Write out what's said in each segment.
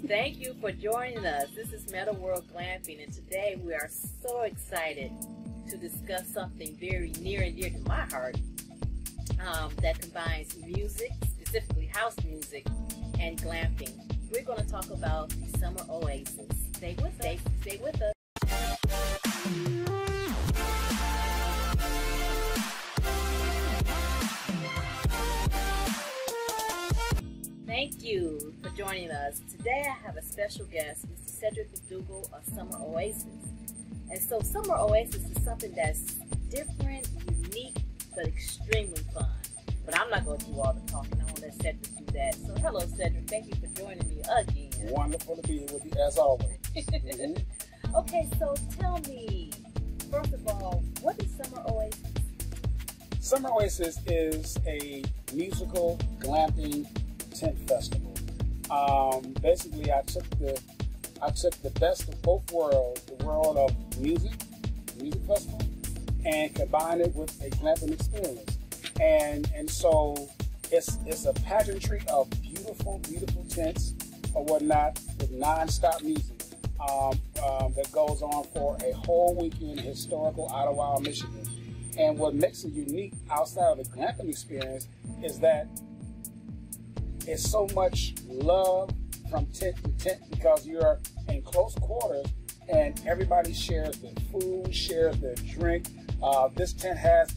Thank you for joining us. This is Metal World Glamping, and today we are so excited to discuss something very near and dear to my heart that combines music, specifically house music, and glamping. We're going to talk about the Summer Oasis. Stay with us. Stay with us. Thank you for joining us. Today I have a special guest, Mr. Cedric McDougall of Summer Oasis. And so Summer Oasis is something that's different, unique, but extremely fun. But I'm not going to do all the talking. I want to let Cedric do that. So hello, Cedric. Thank you for joining me again. Wonderful to be here with you, as always. Okay, so tell me, first of all, what is Summer Oasis? Summer Oasis is a musical glamping tent festival. Basically, I took the best of both worlds, the world of music festival, and combined it with a glamping experience. And so it's a pageantry of beautiful tents or whatnot with non-stop music that goes on for a whole weekend in historical Ottawa, Michigan. And what makes it unique outside of the glamping experience is that it's so much love from tent to tent because you're in close quarters and everybody shares their food, shares their drink. This tent has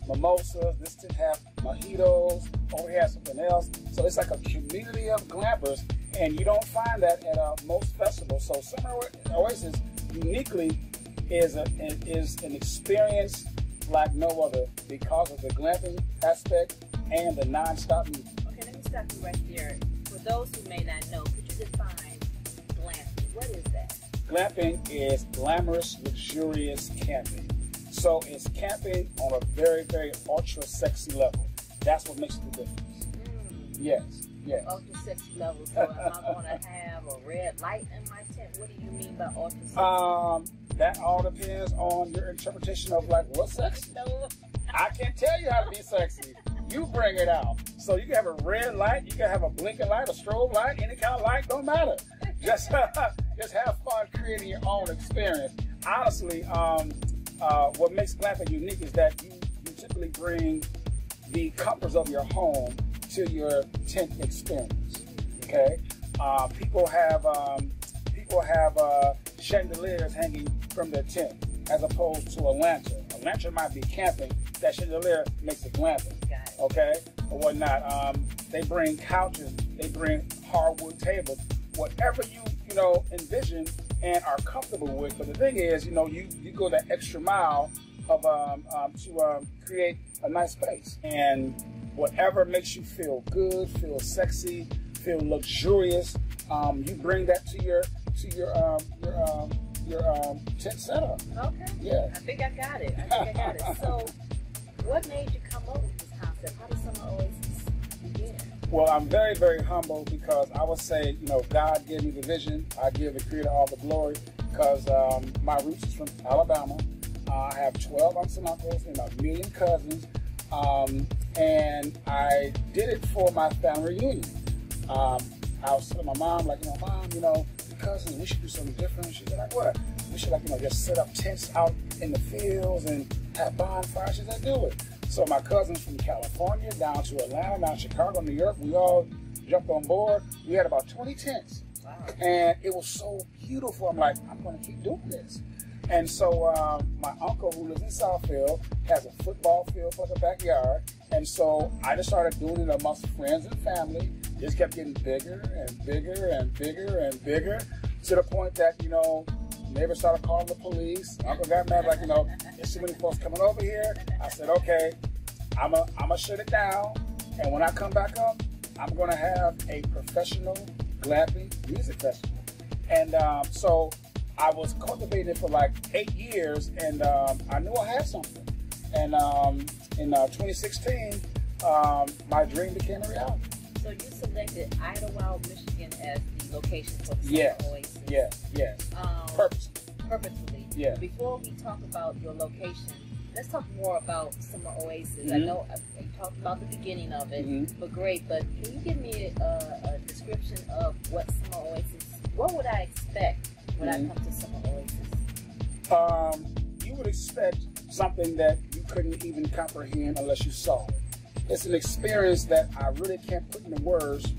mimosas, this tent has mojitos, over here has something else. So it's like a community of glampers, and you don't find that at most festivals. So Summer Oasis uniquely is an experience like no other because of the glamping aspect and the non-stop music. Okay, let me stop you right there. For those who may not know, could you define glamping? What is that? Glamping is glamorous, luxurious camping. So it's camping on a very, very ultra sexy level. That's what makes the difference. Yes. Ultra sexy level. So am I going to have a red light in my tent? What do you mean by ultra sexy? That all depends on your interpretation of like what's sexy. I can't tell you how to be sexy. You bring it out. So you can have a red light, you can have a blinking light, a strobe light, any kind of light, don't matter. Just have fun creating your own experience. Honestly, what makes glamping unique is that you typically bring the comforts of your home to your tent experience. Okay, people have chandeliers hanging from their tent as opposed to a lantern. A lantern might be camping. That chandelier makes it glamping. Okay, or whatnot. They bring couches. They bring hardwood tables. Whatever you envision and are comfortable with. But the thing is, you go that extra mile of to create a nice space. And whatever makes you feel good, feel sexy, feel luxurious, you bring that to your tent setup. Okay. Yeah. I think I got it. So, what made you come up with this concept? How did Summer Oasis begin? Well, I'm very, very humble because I would say, God gave me the vision. I give the Creator all the glory because my roots is from Alabama. I have 12 aunts and uncles and a million cousins. And I did it for my family reunion. I was telling my mom, Mom, the cousins, we should do something different. She said, like, what? We should, just set up tents out in the fields and have bonfires. She said, do it. So my cousins from California down to Atlanta, down to Chicago, New York, we all jumped on board. We had about 20 tents. Wow. And it was so beautiful. I'm like, I'm going to keep doing this. And so my uncle, who lives in Southfield, has a football field for the backyard. And so I just started doing it amongst friends and family. Just kept getting bigger and bigger and bigger and bigger to the point that, neighbors started calling the police. Uncle got mad, there's too many folks coming over here. I said, okay, I'm gonna shut it down. And when I come back up, I'm gonna have a professional glamping music festival. And so I was cultivating it for 8 years, and I knew I had something. And in 2016, my dream became a reality. So you selected Idlewild, Michigan as the location for the Summer Oasis. Yes. Purposefully. Yeah. Before we talk about your location, let's talk more about Summer Oasis. I know you talked about the beginning of it, but great. But can you give me a description of what would I expect when I come to Summer Oasis? You would expect something that you couldn't even comprehend unless you saw it. It's an experience that I really can't put into words.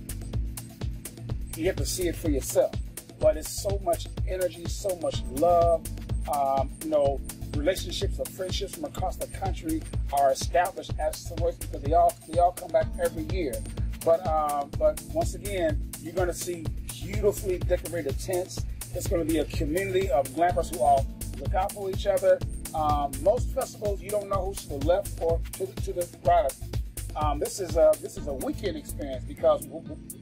You have to see it for yourself. But it's so much energy, so much love. You know, relationships or friendships from across the country are established at Summer Oasis because they all come back every year. But once again, you're going to see beautifully decorated tents. It's going to be a community of glampers who all look out for each other. Most festivals, you don't know who's to the left or to the right of you. This is a weekend experience because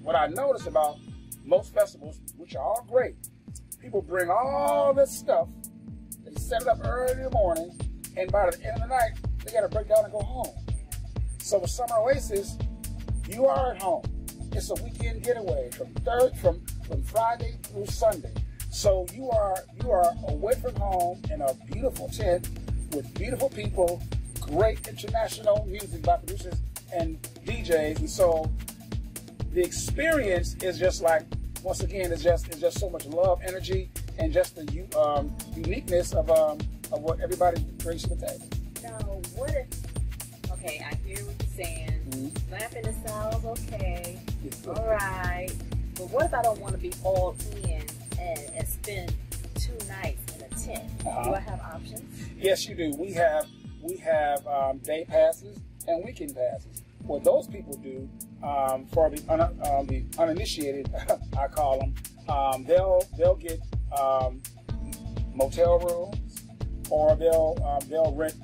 what I notice about most festivals, which are all great, people bring all this stuff, they set it up early in the morning, and by the end of the night, they got to break down and go home. So with Summer Oasis, you are at home. It's a weekend getaway from Friday through Sunday. So you are away from home in a beautiful tent with beautiful people, great international music by producers and DJs, and so the experience is just like, once again, it's just so much love, energy, and just the uniqueness of what everybody brings to the table. Now, what if? Okay, I hear what you're saying. Glamping, it sounds okay. All right, but what if I don't want to be all in and spend 2 nights in a tent? Do I have options? Yes, you do. We have day passes and weekend passes. What those people do for the uninitiated, I call them, they'll get motel rooms, or they'll rent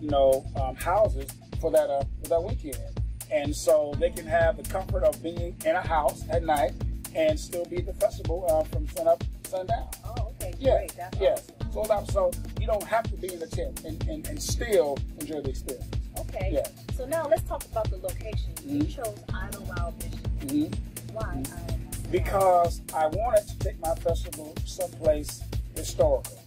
houses for that weekend, and so they can have the comfort of being in a house at night and still be at the festival from sun up to sundown. Oh, okay, yeah, great. That's yes. awesome. So you don't have to be in the tent and still enjoy the experience. Okay. Yes. So now let's talk about the location. You chose Idlewild, Michigan. Why Idlewild? Because I wanted to take my festival someplace historical,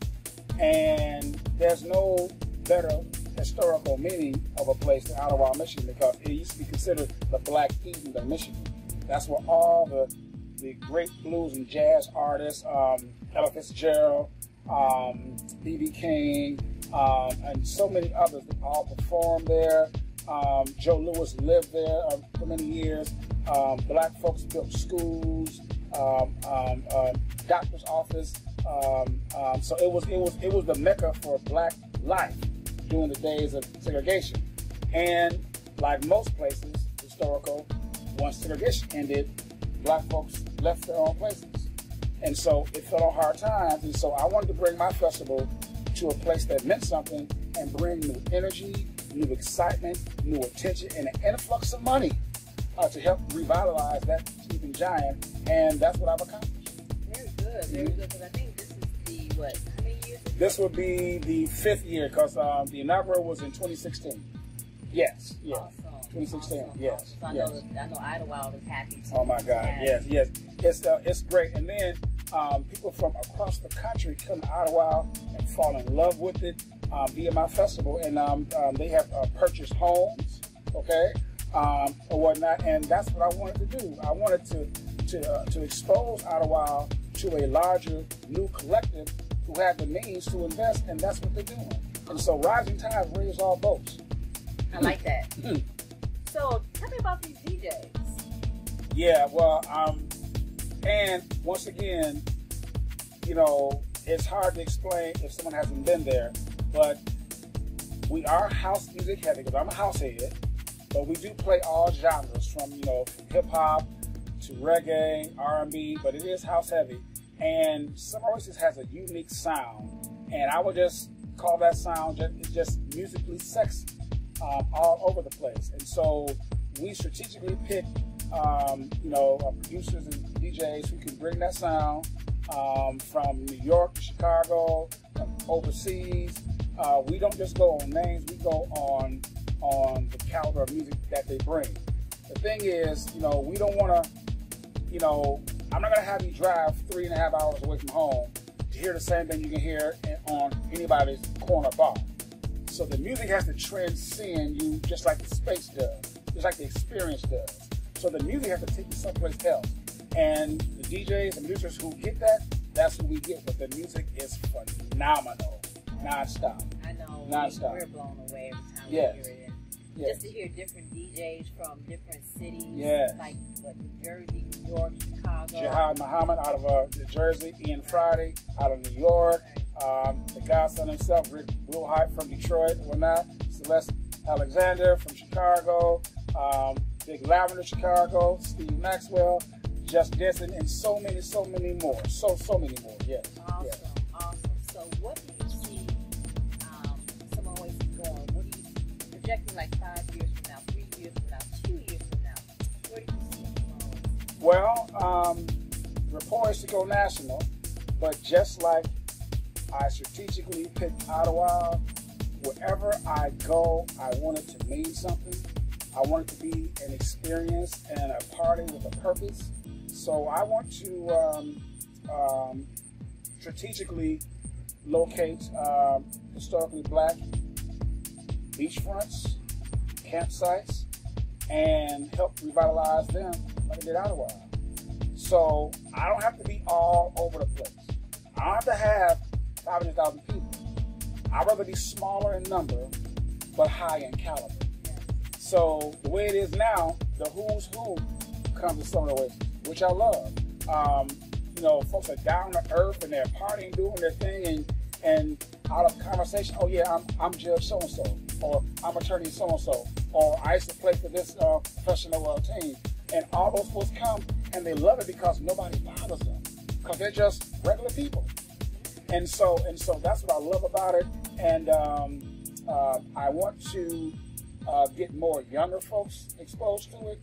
and there's no better historical meaning of a place than Idlewild, Michigan, because it used to be considered the Black Eden of Michigan. That's where all the great blues and jazz artists, Ella Fitzgerald, B.B. King, and so many others that all performed there. Joe Louis lived there for many years. Black folks built schools, doctor's office. So it was the mecca for black life during the days of segregation. And like most places, historical, once segregation ended, black folks left their own places. And so it fell on hard times. And so I wanted to bring my festival to a place that meant something and bring new energy, new excitement, new attention, and an influx of money to help revitalize that sleeping giant. And that's what I've accomplished. Very good, very good. Because I think this is the, what, how many years ago? This would be the 5th year, because the inaugural was in 2016. Yes, yes. Awesome. 2016, awesome. yes. So I know Idlewild is happy too. Oh my God, yes, yes. It's great. And then people from across the country come to Idlewild and fall in love with it via my festival, and they have purchased homes, okay, or whatnot. And that's what I wanted to do. I wanted to expose Idlewild to a larger new collective who had the means to invest, and that's what they're doing. And so rising tides raise all boats. I like that. So tell me about these DJs. Yeah, well, and once again, you know, it's hard to explain if someone hasn't been there, but we are house music heavy, because I'm a house head, but we do play all genres from, you know, from hip hop to reggae, R&B, but it is house heavy. And Summer Oasis has a unique sound, and I would just call that sound just musically sexy. All over the place. And so we strategically pick, producers and DJs who can bring that sound from New York to Chicago, overseas. We don't just go on names, we go on the caliber of music that they bring. The thing is, you know, we don't want to, you know, I'm not going to have you drive 3.5 hours away from home to hear the same thing you can hear on anybody's corner bar. So the music has to transcend you just like the space does, just like the experience does. So the music has to take you someplace else. And the DJs and producers who get that, that's what we get. But the music is phenomenal, non-stop. I know. Non-stop. We're blown away every time Yes. we hear it. Yes. Just to hear different DJs from different cities, Yes. like what, New Jersey, New York, Chicago. Jihad Muhammad out of New Jersey, Ian Friday out of New York, the godson himself, Real Hype from Detroit, whatnot, Celeste Alexander from Chicago, Big Lavender, Chicago, Steve Maxwell, Just Dancing, and so many more. So many more, yes. Awesome, yes. awesome. So what do you see Summer Oasis going? What do you projecting like 5 years from now, 3 years from now, 2 years from now? Where do you see Summer Oasis? Well, we're poised to go national, but just like I strategically picked Ottawa, wherever I go, I want it to mean something. I want it to be an experience and a party with a purpose. So I want to strategically locate historically black beachfronts, campsites, and help revitalize them like I did Ottawa. So I don't have to be all over the place. I don't have to have 500,000 people. I'd rather be smaller in number, but high in caliber. So the way it is now, the who's who comes to Summer Oasis, which I love. You know, folks are down to earth and they're partying, doing their thing, and out of conversation, oh yeah, I'm Judge so-and-so, or I'm attorney so-and-so, or I used to play for this professional team. And all those folks come and they love it because nobody bothers them, because they're just regular people. And so that's what I love about it. And I want to get more younger folks exposed to it,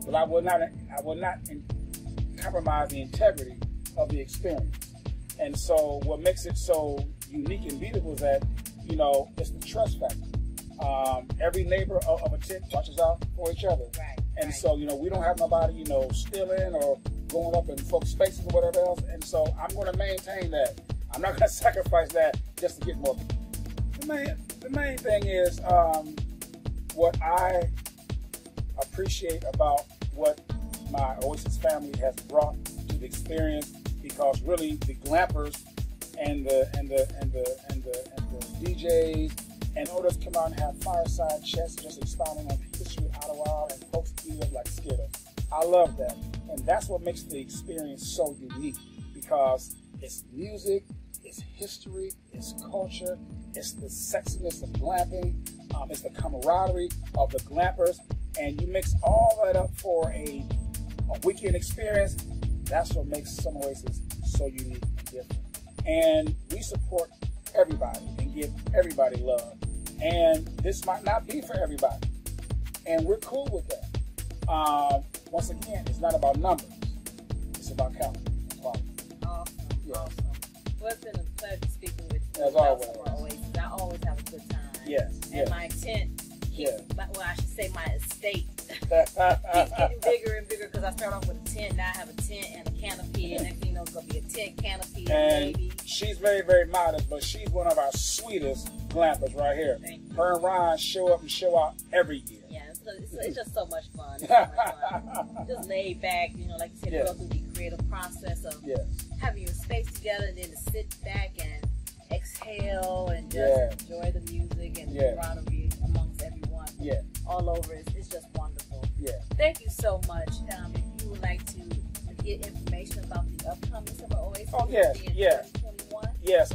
but I will not compromise the integrity of the experience. And so what makes it so unique and beautiful is that, you know, it's the trust factor. Every neighbor of a tent watches out for each other. Right, and right. so, you know, we don't have nobody, you know, stealing or going up in folks' spaces or whatever else. And so I'm going to maintain that. I'm not going to sacrifice that just to get more people. The main thing is what I appreciate about what my Oasis family has brought to the experience, because really the glampers and the DJs and others come out and have fireside chats just expounding on the history of Ottawa, and folks eat up like Skittles. I love that, and that's what makes the experience so unique, because it's music, it's history, it's culture, it's the sexiness of glamping, it's the camaraderie of the glampers, and you mix all that up for a weekend experience. That's what makes Summer Oasis so unique and different. And we support everybody and give everybody love. And this might not be for everybody, and we're cool with that. Once again, it's not about numbers, it's about caliber and quality. Awesome, Yeah. awesome. Well, it's been a pleasure speaking with you. As about always. Summer Oasis. I always have a good time. Yes, And yes. my tent, Yeah. well, I should say my estate, keeps getting bigger and bigger, because I start off with a tent, now I have a tent and a canopy, and next thing you know, it's going to be a tent, canopy, and baby. She's very, very modest, but she's one of our sweetest glampers right here. Thank you. Her and Ryan show up and show out every year. Yeah, it's just so much fun. It's so much fun. Just laid back, you know, like you said, Yeah. go through the creative process of Yes. having your space together, and then to sit back and exhale and just Yeah. enjoy the music and the Yeah. camaraderie amongst everyone Yeah. all over. It's just wonderful. Yeah. Thank you so much. If you would like to get information about the upcoming Summer Oasis, Oh, yes, in yes. 2021. Yes,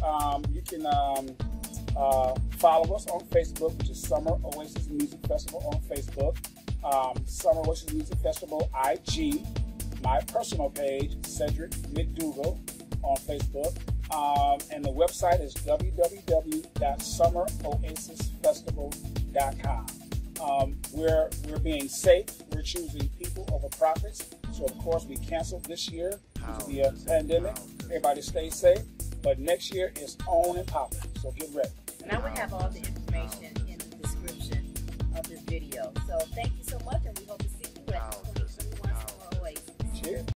you can follow us on Facebook, which is Summer Oasis Music Festival on Facebook. Summer Oasis Music Festival IG. My personal page, Cedric McDougal, on Facebook. And the website is www.summeroasisfestival.com. We're being safe. We're choosing people over profits. So of course we canceled this year due to the pandemic. Everybody stay safe. But next year is on and popping. So get ready. And I will have all the information in the description of this video. So thank you so much, and we hope to see you at 2021 Summer Oasis. Cheers.